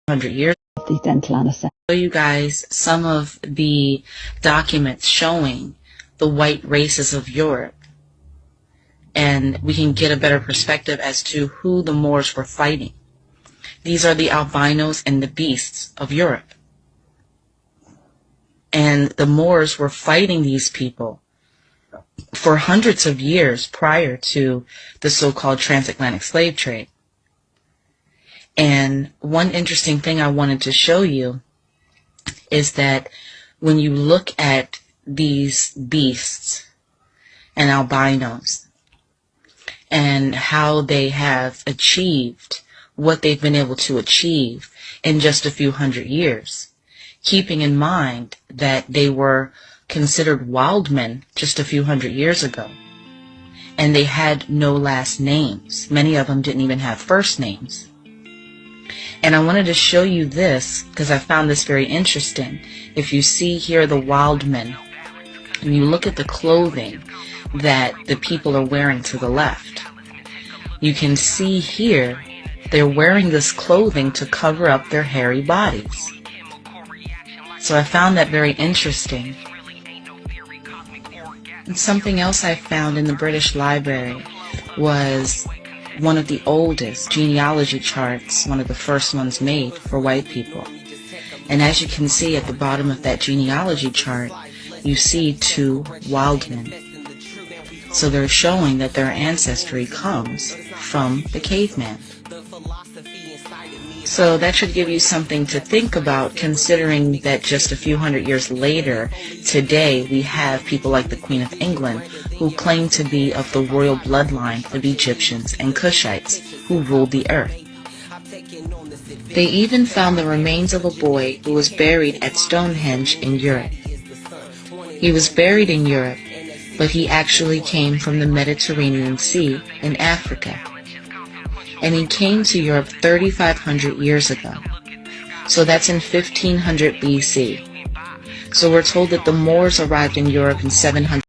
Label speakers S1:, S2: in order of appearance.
S1: 100 years.
S2: The dental anesthetic.
S1: Show you guys some of the documents showing the white races of Europe, and we can get a better perspective as to who the Moors were fighting. These are the albinos and the beasts of Europe, and the Moors were fighting these people for hundreds of years prior to the so-called transatlantic slave trade. And one interesting thing I wanted to show you is that when you look at these beasts and albinos and how they have achieved what they've been able to achieve in just a few hundred years, keeping in mind that they were considered wild men just a few hundred years ago, and they had no last names. Many of them didn't even have first names. And I wanted to show you this because I found this very interesting. If you see here the wild men, and you look at the clothing that the people are wearing to the left, you can see here they're wearing this clothing to cover up their hairy bodies. So I found that very interesting. And something else I found in the British Library was one of the oldest genealogy charts, one of the first ones made for white people. And as you can see at the bottom of that genealogy chart, you see two wild men. So they're showing that their ancestry comes from the caveman. So that should give you something to think about, considering that just a few hundred years later, today, we have people like the Queen of England who claim to be of the royal bloodline of Egyptians and Cushites who ruled the earth. They even found the remains of a boy who was buried at Stonehenge in Europe. He was buried in Europe, but he actually came from the Mediterranean Sea in Africa. And he came to Europe 3,500 years ago. So that's in 1500 BC. So we're told that the Moors arrived in Europe in 700.